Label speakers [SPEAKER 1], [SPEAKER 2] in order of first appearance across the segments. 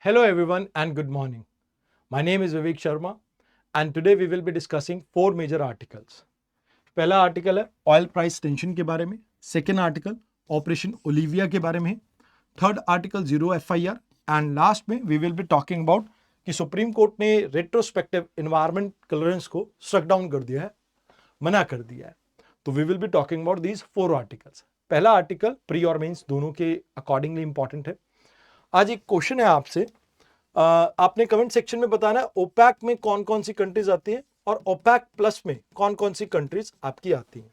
[SPEAKER 1] Hello everyone and good morning. My name is Vivek Sharma and today we will be discussing four major articles. पहला article है oil price tension के बारे में, second article operation Olivia के बारे में, third article zero FIR and last में we will be talking about कि सुप्रीम कोर्ट ने रेट्रोस्पेक्टिव एनवायरमेंट क्लियरेंस को स्ट्रक डाउन कर दिया है, मना कर दिया है. तो we will be talking about these four articles. पहला आर्टिकल प्री और मेंस दोनों के अकॉर्डिंगली इंपॉर्टेंट है. आज एक क्वेश्चन है आपसे, आपने कमेंट सेक्शन में बताना है ओपैक में कौन कौन सी कंट्रीज आती है और ओपैक प्लस में कौन कौन सी कंट्रीज आपकी आती हैं.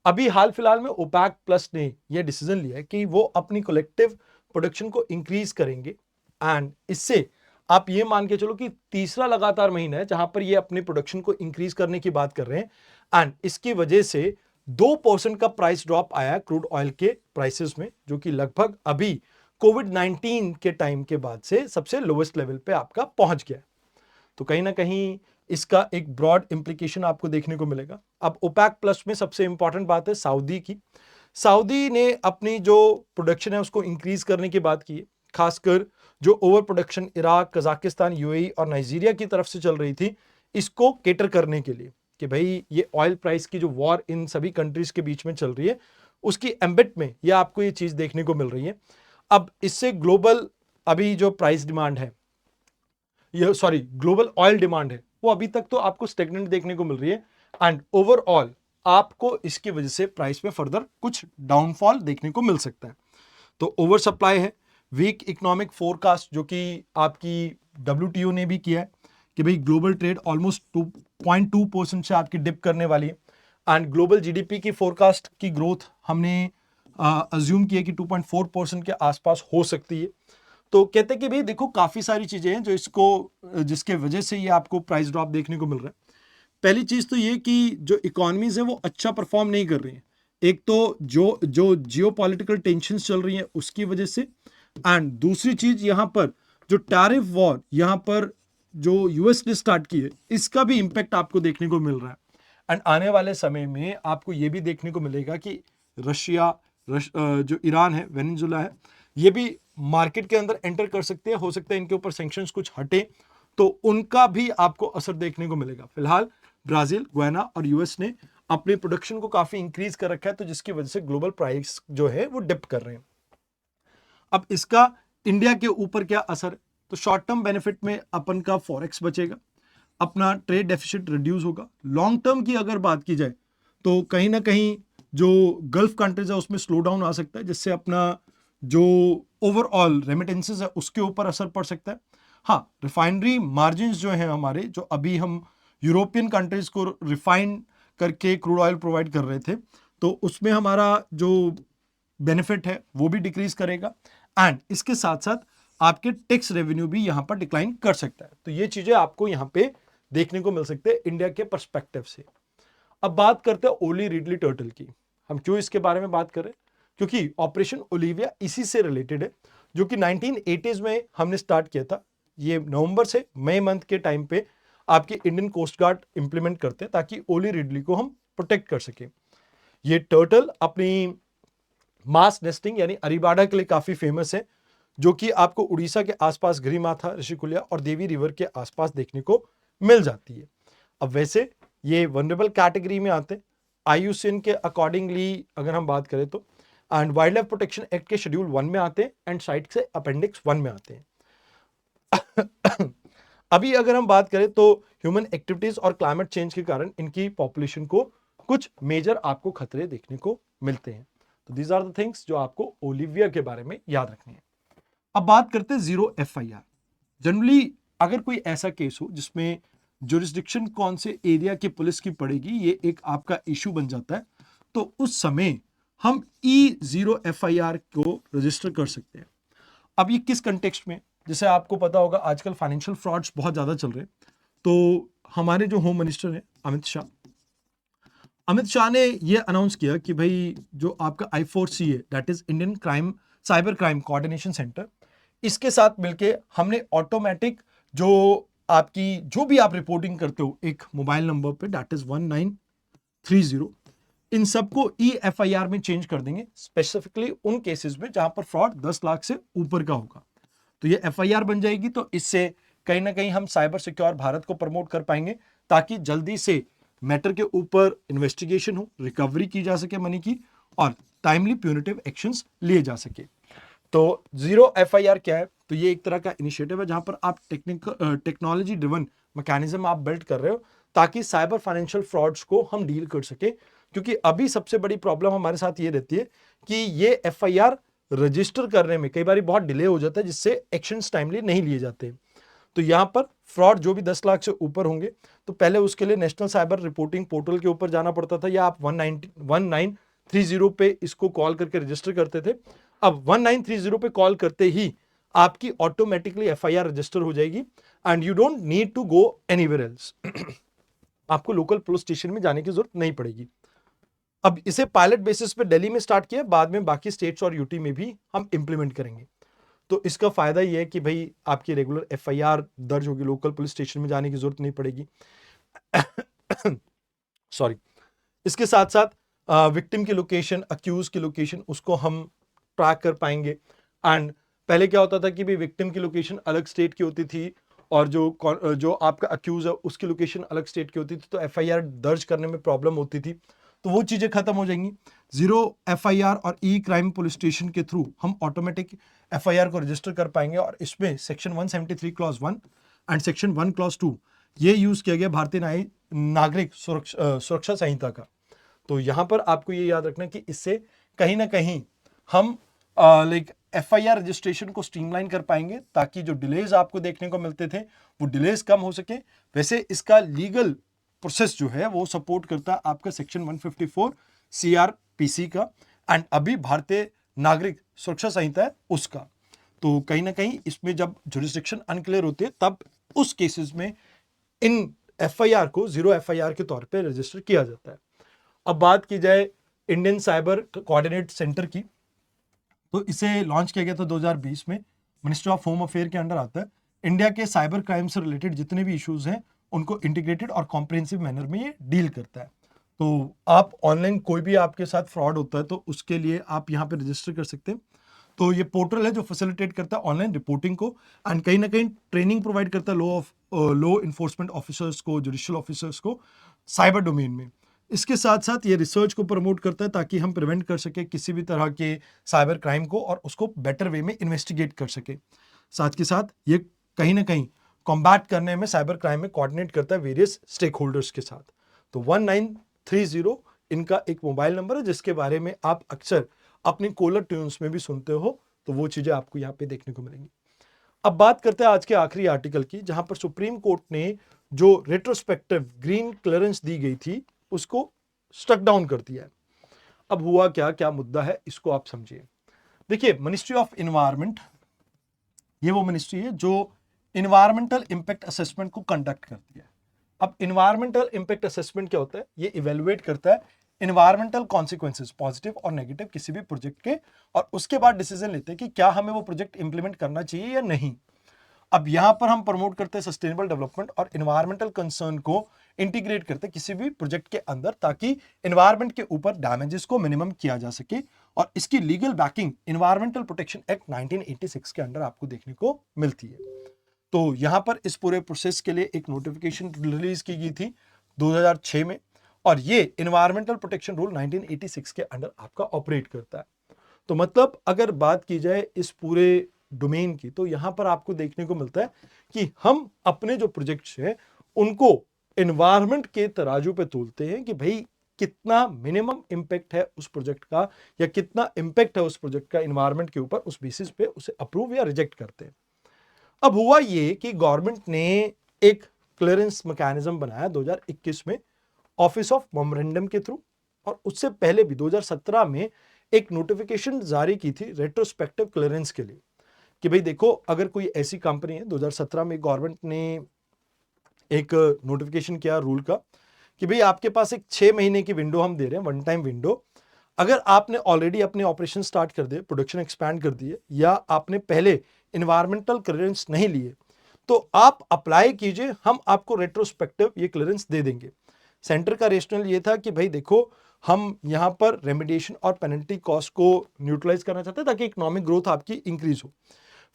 [SPEAKER 1] अभी हाल फिलहाल में ओपैक प्लस ने यह डिसीजन लिया है कि वो अपनी कलेक्टिव प्रोडक्शन को इंक्रीज करेंगे एंड इससे आप ये मान के चलो कि तीसरा लगातार महीना है जहां पर ये अपनी प्रोडक्शन को इंक्रीज करने की बात कर रहे हैं एंड इसकी वजह से 2% का प्राइस ड्रॉप आया क्रूड ऑयल के प्राइसेस में, जो कि लगभग अभी कोविड-19 के टाइम के बाद से सबसे लोवेस्ट लेवल पे आपका पहुंच गया. तो कहीं ना कहीं इसका एक ब्रॉड इंप्लीकेशन आपको देखने को मिलेगा. अब ओपैक प्लस में सबसे इंपॉर्टेंट बात है सऊदी की. सऊदी ने अपनी जो प्रोडक्शन है उसको इंक्रीज करने की बात की है, खासकर जो over production Iraq, Kazakhstan, UAE और नाइजीरिया की तरफ से चल रही थी, इसको केटर करने के लिए कि भाई ये ऑयल प्राइस की जो वॉर इन सभी कंट्रीज के बीच में चल रही है उसकी एम्बिट में ये आपको ये चीज देखने को मिल रही है. अब इससे ग्लोबल अभी जो प्राइस डिमांड है, ये सॉरी ग्लोबल ऑयल डिमांड है, वो अभी तक तो आपको स्टेगनेंट देखने को मिल रही है एंड ओवरऑल आपको इसकी वजह से प्राइस में फर्दर कुछ डाउनफॉल देखने को मिल सकता है. तो ओवर सप्लाई है, वीक इकोनॉमिक फोरकास्ट जो कि आपकी डब्ल्यूटीओ ने भी किया है कि भाई ग्लोबल ट्रेड ऑलमोस्ट 2.2% से आपकी डिप करने वाली है एंड ग्लोबल जीडीपी की फोरकास्ट की ग्रोथ हमने अज्यूम किया कि 2.4% के आसपास हो सकती है. तो कहते हैं कि भाई देखो काफी सारी चीजें हैं जो इसको जिसके वजह से ये आपको प्राइस ड्रॉप देखने को मिल रहा है. पहली चीज तो ये कि जो इकोनॉमीज है वो अच्छा परफॉर्म नहीं कर रही है. एक तो जो जो जियोपॉलिटिकल टेंशंस चल रही हैं उसकी वजह से एंड दूसरी चीज यहाँ पर जो टैरिफ वॉर यहाँ पर जो यूएस ने स्टार्ट की है इसका भी इंपैक्ट आपको देखने को मिल रहा है. एंड आने वाले समय में आपको ये भी देखने को मिलेगा कि रशिया जो ईरान है, वेनेजुला है, ये भी मार्केट के अंदर एंटर कर सकते हैं. हो सकता है इनके ऊपर सैंक्शंस कुछ हटे तो उनका भी आपको असर देखने को मिलेगा. फिलहाल ब्राजील, गुयाना और यूएस ने अपनी प्रोडक्शन को काफी इंक्रीज कर रखा है, तो जिसकी वजह से ग्लोबल प्राइस जो है वो डिप कर रहे हैं. अब इसका इंडिया के ऊपर क्या असर है? तो शॉर्ट टर्म बेनिफिट में अपन का फॉरेक्स बचेगा, अपना ट्रेड डेफिसिट रिड्यूस होगा. लॉन्ग टर्म की अगर बात की जाए तो कहीं ना कहीं जो गल्फ कंट्रीज है उसमें स्लो डाउन आ सकता है, जिससे अपना जो ओवरऑल रेमिटेंसेस है उसके ऊपर असर पड़ सकता है. हाँ, रिफाइनरी मार्जिन जो है हमारे, जो अभी हम यूरोपियन कंट्रीज को रिफाइन करके क्रूड ऑयल प्रोवाइड कर रहे थे, तो उसमें हमारा जो बेनिफिट है वो भी डिक्रीज करेगा एंड इसके साथ साथ आपके टैक्स रेवेन्यू भी यहां पर डिक्लाइन कर सकता है. तो ये चीजें आपको यहां पे देखने को मिल सकते हैं इंडिया के पर्सपेक्टिव से. अब बात करते हैं ओली रिडली टर्टल की. हम क्यों इसके बारे में बात कर रहे हैं? क्योंकि ऑपरेशन ओलिविया इसी से रिलेटेड है, जो कि 1980s में हमने स्टार्ट किया था. ये नवंबर से मई मंथ के टाइम पे आपके इंडियन कोस्ट गार्ड इंप्लीमेंट करते हैं ताकि ओली रिडली को हम प्रोटेक्ट कर सके. ये टर्टल अपनी मास नेस्टिंग यानी अरीबाड़ा के लिए काफी फेमस है, जो कि आपको उड़ीसा के आसपास गिरिमाथा, ऋषिकुल्या और देवी रिवर के आसपास देखने को मिल जाती है. अब वैसे ये वनरेबल कैटेगरी में आते हैं आईयूसीएन के अकॉर्डिंगली अगर हम बात करें तो, and wild life protection act के शेड्यूल 1 में आते हैं एंड साइट से अपेंडिक्स 1 में आते हैं. अभी अगर हम बात करें तो ह्यूमन एक्टिविटीज और क्लाइमेट चेंज के कारण इनकी पॉपुलेशन को कुछ मेजर आपको खतरे देखने को मिलते हैं. तो दीज आर द थिंग्स जो आपको ओलिविया के बारे में याद रखनी है. अब बात करते हैं जीरो एफआईआर. जनरली अगर कोई ऐसा केस हो जिसमें जुरिस्डिक्शन कौन से एरिया की पुलिस की पड़ेगी, ये एक आपका इशू बन जाता है, तो उस समय हम E0 FIR को रजिस्टर कर सकते हैं. अब ये किस कंटेक्स्ट में? जैसे आपको पता होगा आजकल फाइनेंशियल फ्रॉड्स बहुत ज्यादा चल रहे हैं, तो हमारे जो होम मिनिस्टर हैं अमित शाह ने ये अनाउंस किया कि भाई जो आपका I4C है, that is Indian crime cyber crime coordination centre, इसके साथ मिलके हमने ऑटोमेटिक जो आपकी जो भी आप रिपोर्टिंग करते हो एक मोबाइल नंबर पे, दैट इज 1930, इन सबको EFIR में चेंज कर देंगे, स्पेसिफिकली उन केसेस में जहां पर फ्रॉड 10 लाख से ऊपर का होगा. तो ये FIR बन जाएगी, तो इससे कहीं ना कहीं हम साइबर सिक्योर भारत को प्रमोट कर पाएंगे, ताकि जल्दी से मैटर के ऊपर इन्वेस्टिगेशन हो, रिकवरी की जा सके मनी की, और टाइमली प्यूनिटिव एक्शंस लिए जा सके। तो जीरो FIR क्या है? तो ये एक तरह का इनिशिएटिव है जहां पर आप टेक्नोलॉजी ड्रिवन मैकेनिज्म आप बिल्ड कर रहे हो, ताकि साइबर फाइनेंशियल फ्रॉड्स को हम डील कर सके। क्योंकि अभी सबसे बड़ी प्रॉब्लम हमारे साथ ये रहती है कि ये FIR रजिस्टर करने में कई बार बहुत डिले हो जाता है, जिससे एक्शंस टाइमली नहीं लिए जाते। तो यहां पर फ्रॉड जो भी 10 लाख से ऊपर होंगे, तो पहले उसके लिए नेशनल साइबर रिपोर्टिंग पोर्टल के ऊपर जाना पड़ता था, या आप 1930 पे इसको कॉल करके रजिस्टर करते थे। अब 1930 पे कॉल करते ही आपकी ऑटोमेटिकली FIR रजिस्टर हो जाएगी, and you don't need to go anywhere else. आपको लोकल पुलिस स्टेशन में जाने की जरूरत नहीं पड़ेगी। अब इसे पायलट बेसिस पे दिल्ली में स्टार्ट किया, बाद में बाकी स्टेट्स और यूटी में भी हम इंप्लीमेंट करेंगे। तो इसका फायदा ये है कि भाई आपकी रेगुलर FIR दर्ज होगी, लोकल पुलिस स्टेशन में जाने की जरूरत नहीं पड़ेगी। सॉरी। इसके साथ साथ विक्टिम की लोकेशन, अक्यूज की लोकेशन, उसको हम ट्रैक कर पाएंगे। एंड पहले क्या होता था कि भाई विक्टिम की लोकेशन अलग स्टेट की होती थी, और जो आपका अक्यूज है उसकी लोकेशन अलग स्टेट की होती थी, तो FIR दर्ज करने में प्रॉब्लम होती थी। तो वो चीजें खत्म हो जाएंगी। जीरो FIR और क्राइम पुलिस स्टेशन के थ्रू हम ऑटोमेटिक FIR को रजिस्टर कर पाएंगे, और इसमें section 173 clause 1 and section 1 clause 2 ये यूज किया गया भारतीय नागरिक सुरक्षा संहिता का। तो यहां पर आपको ये याद रखना कि इससे कहीं ना कहीं हम FIR रजिस्ट्रेशन को स्ट्रीमलाइन कर पाएंगे, ताकि जो डिलेज आपको देखने को मिलते थे वो डिलेज कम हो सके। वैसे इसका लीगल प्रोसेस जो है वो सपोर्ट करता है आपका सेक्शन 154 CRPC का, एंड अभी भारतीय नागरिक सुरक्षा संहिता है उसका। तो कहीं ना कहीं इसमें जब जुरिस्डिक्शन अनक्लियर होती है, तब उस केसेस में इन FIR को जीरो FIR के तौर पे रजिस्टर किया जाता है। अब बात की जाए इंडियन साइबर कोऑर्डिनेट सेंटर की, तो इसे लॉन्च किया गया था 2020 में, मिनिस्ट्री ऑफ होम अफेयर के अंडर आता है। इंडिया के साइबर क्राइम से रिलेटेड जितने भी इश्यूज हैं उनको इंटीग्रेटेड और कॉम्प्रिहेंसिव मैनर में ये डील करता है। तो आप ऑनलाइन कोई भी आपके साथ फ्रॉड होता है तो उसके लिए आप यहाँ पे रजिस्टर कर सकते हैं। तो ये पोर्टल है जो फैसिलिटेट करता है ऑनलाइन रिपोर्टिंग को, एंड कहीं ना कहीं ट्रेनिंग प्रोवाइड करता है लॉ इन्फोर्समेंट ऑफिसर्स को, जुडिशियल ऑफिसर्स को साइबर डोमेन में। इसके साथ साथ ये रिसर्च को प्रमोट करता है, ताकि हम प्रिवेंट कर सके किसी भी तरह के साइबर क्राइम को, और उसको बेटर वे में इन्वेस्टिगेट कर सके। साथ के साथ ये कहीं ना कहीं कॉम्बैट करने में, साइबर क्राइम में कोऑर्डिनेट करता है वेरियस स्टेक होल्डर्स के साथ। तो 1930 इनका एक मोबाइल नंबर है, जिसके बारे में आप अक्सर अपनी कॉलर ट्यून्स में भी सुनते हो, तो वो चीजें आपको यहाँ पे देखने को मिलेंगी। अब बात करते हैं आज के आखिरी आर्टिकल की, जहां पर सुप्रीम कोर्ट ने जो रेट्रोस्पेक्टिव ग्रीन क्लियरेंस दी गई थी उसको स्टक डाउन कर दिया है। अब हुआ क्या, क्या मुद्दा है, इसको आप समझिए। देखिए, मिनिस्ट्री ऑफ इन्वायरमेंट, ये वो मिनिस्ट्री है जो इन्वायरमेंटल इंपैक्ट असेसमेंट को कंडक्ट करती है। अब इन्वायरमेंटल इंपैक्ट असेसमेंट क्या होता है? ये इवेलुएट करता है इन्वायरमेंटल कॉन्सिक्वेंसेस, पॉजिटिव और नेगेटिव, किसी भी प्रोजेक्ट के, और उसके बाद डिसीजन लेते हैं कि क्या हमें वो प्रोजेक्ट इंप्लीमेंट करना चाहिए या नहीं। अब यहां पर हम प्रमोट करते हैं सस्टेनेबल डेवलपमेंट और इन्वायरमेंटल कंसर्न को इंटीग्रेट करते हैं किसी भी प्रोजेक्ट के अंदर, ताकि इन्वायरमेंट के ऊपर डैमेजेस को मिनिमम किया जा सके। और इसकी legal backing environmental protection act 1986 के अंडर आपको देखने को मिलती है। तो यहां पर इस पूरे प्रोसेस के लिए एक नोटिफिकेशन रिलीज की गई थी 2006 में, और ये इन्वायरमेंटल प्रोटेक्शन रूल 1986 के अंडर आपका ऑपरेट करता है। तो मतलब अगर बात की जाए इस पूरे डोमेन की, तो यहां पर आपको देखने को मिलता है कि हम अपने जो प्रोजेक्ट्स हैं उनको एनवायरनमेंट के तराजू पे तोलते हैं कि भाई कितना मिनिमम इंपैक्ट है उस प्रोजेक्ट का, या कितना इंपैक्ट है उस प्रोजेक्ट का एनवायरनमेंट के ऊपर, उस बेसिस पे उसे अप्रूव या रिजेक्ट करते हैं। अब हुआ ये कि गवर्नमेंट ने एक क्लियरेंस मैकेनिज्म बनाया 2021 में ऑफिस ऑफ मेमोरेंडम के थ्रू, और उससे पहले भी 2017 में एक नोटिफिकेशन जारी की थी रेट्रोस्पेक्टिव क्लियरेंस के लिए, कि भाई देखो अगर कोई ऐसी कंपनी है, 2017 में गवर्नमेंट ने एक नोटिफिकेशन किया रूल का कि भाई आपके पास एक 6 महीने की विंडो हम दे रहे हैं, वन टाइम विंडो। अगर आपने ऑलरेडी अपने ऑपरेशन स्टार्ट कर दिए, प्रोडक्शन एक्सपैंड कर दिए, या आपने पहले इन्वायरमेंटल क्लियरेंस नहीं लिए, तो आप अप्लाई कीजिए, हम आपको रेट्रोस्पेक्टिव ये क्लियरेंस दे देंगे। सेंटर का रेशनल ये था कि भाई देखो हम यहां पर रेमिडिएशन और पेनल्टी कॉस्ट को न्यूट्रलाइज करना चाहते हैं ताकि इकोनॉमिक ग्रोथ आपकी इंक्रीज हो।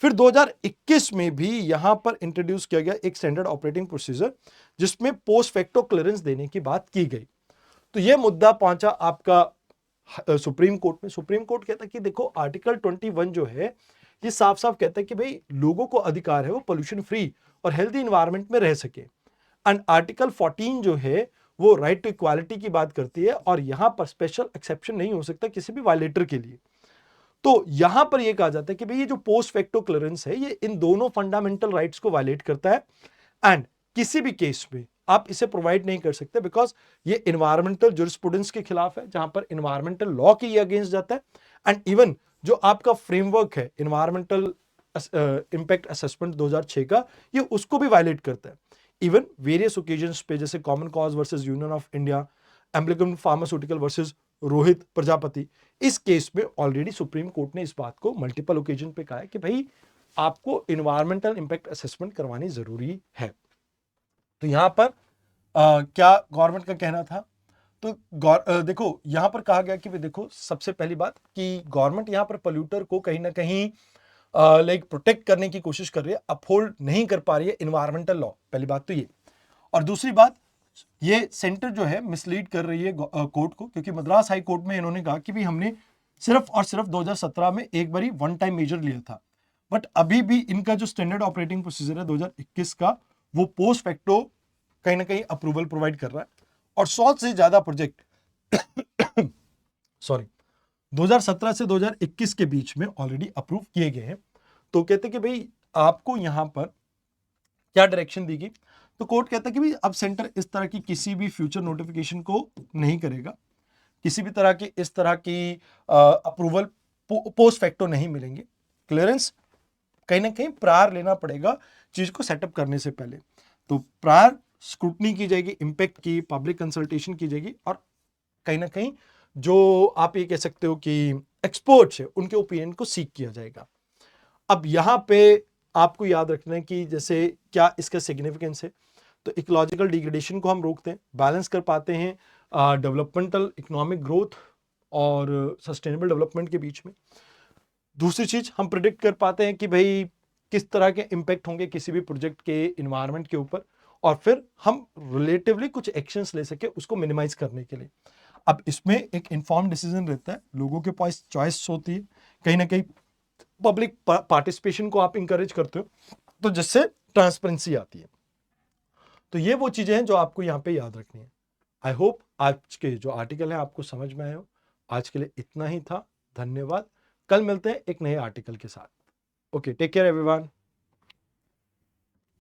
[SPEAKER 1] फिर 2021 में भी यहां पर इंट्रोड्यूस किया गया एक स्टैंडर्ड ऑपरेटिंग प्रोसीजर जिसमें पोस्ट फैक्टो क्लियरेंस देने की बात की गई। तो यह मुद्दा पहुंचा आपका सुप्रीम कोर्ट में। सुप्रीम कोर्ट कहता है कि देखो आर्टिकल 21 जो है ये साफ साफ कहता है कि भाई लोगों को अधिकार है वो पोल्यूशन फ्री और हेल्दी इन्वायरमेंट में रह सके। एंड आर्टिकल 14 जो है वो राइट टू इक्वालिटी की बात करती है और यहां पर स्पेशल एक्सेप्शन नहीं हो सकता किसी भी वायलेटर के लिए। तो यहां पर यह कहा जाता है कि भाई ये जो पोस्ट फैक्टो क्लियरेंस है ये इन दोनों फंडामेंटल राइट्स को वायलेट करता है एंड किसी भी केस में आप इसे प्रोवाइड नहीं कर सकते बिकॉज ये इन्वायरमेंटल जुरिस्प्रूडेंस के खिलाफ है जहां पर इन्वायरमेंटल लॉ के ये अगेंस्ट जाता है। एंड इवन जो आपका फ्रेमवर्क है इन्वायरमेंटल इंपैक्ट असेसमेंट 2006 का ये उसको भी वायलेट करता है। इवन वेरियस ओकेजन्स पे जैसे Common Cause versus Union of India, Emblicum pharmaceutical versus Rohit Prajapati, इस केस में ऑलरेडी सुप्रीम कोर्ट ने इस बात को मल्टीपल ओकेजन पे कहा है कि भाई आपको इन्वायरमेंटल इंपैक्ट असेसमेंट करवानी जरूरी है। तो यहां पर क्या गवर्नमेंट का कहना था? तो देखो यहां पर कहा गया कि देखो सबसे पहली बात कि गवर्नमेंट यहां पर पोल्यूटर को कहीं ना कहीं लाइक प्रोटेक्ट करने की कोशिश कर रही है, अपहोल्ड नहीं कर पा रही है इन्वायरमेंटल लॉ। पहली बात तो ये, और दूसरी बात ये सेंटर जो है मिसलीड कर रही है कोर्ट को, क्योंकि मद्रास हाई कोर्ट में इन्होंने कहा कि भाई हमने सिर्फ और सिर्फ 2017 में एक बारी वन टाइम मेजर लिया था, बट अभी भी इनका जो स्टैंडर्ड ऑपरेटिंग प्रोसीजर है 2021 का वो पोस्ट फैक्टो कहीं ना कहीं अप्रूवल प्रोवाइड कर रहा है और 100 से ज्यादा प्रोजेक्ट सॉरी 2017 से 2021 के बीच में ऑलरेडी अप्रूव किए गए हैं। तो कहते कि भाई आपको यहां पर क्या डायरेक्शन दी गई, तो कोर्ट कहता है कि भाई अब सेंटर इस तरह की किसी भी फ्यूचर नोटिफिकेशन को नहीं करेगा, किसी भी तरह की इस तरह की अप्रूवल पोस्ट फैक्टो नहीं मिलेंगे। क्लियरेंस कहीं ना कहीं प्रायर लेना पड़ेगा चीज को सेटअप करने से पहले, तो प्रायर स्क्रूटनी की जाएगी, इंपैक्ट की पब्लिक कंसल्टेशन की जाएगी और कहीं ना कहीं जो आप ये कह सकते हो कि एक्सपर्ट्स है उनके ओपिनियन को सीख किया जाएगा। अब यहां पे आपको याद रखना है कि जैसे क्या इसका सिग्निफिकेंस है, तो इकोलॉजिकल डिग्रेडेशन को हम रोकते हैं, बैलेंस कर पाते हैं डेवलपमेंटल इकोनॉमिक ग्रोथ और सस्टेनेबल डेवलपमेंट के बीच में। दूसरी चीज हम प्रिडिक्ट कर पाते हैं कि भाई किस तरह के इंपैक्ट होंगे किसी भी प्रोजेक्ट के इन्वायरमेंट के ऊपर और फिर हम रिलेटिवली कुछ एक्शंस ले सके उसको मिनिमाइज करने के लिए। अब इसमें एक इन्फॉर्म डिसीजन रहता है, लोगों के पास चॉइस होती है, कहीं ना कहीं पब्लिक पार्टिसिपेशन को आप इंकरेज करते हो तो जिससे ट्रांसपेरेंसी आती है। तो ये वो चीजें हैं जो आपको यहाँ पे याद रखनी है। आई होप आज के जो आर्टिकल है आपको समझ में आए हो। आज के लिए इतना ही था, धन्यवाद। कल मिलते हैं एक नए आर्टिकल के साथ। Okay, take care everyone.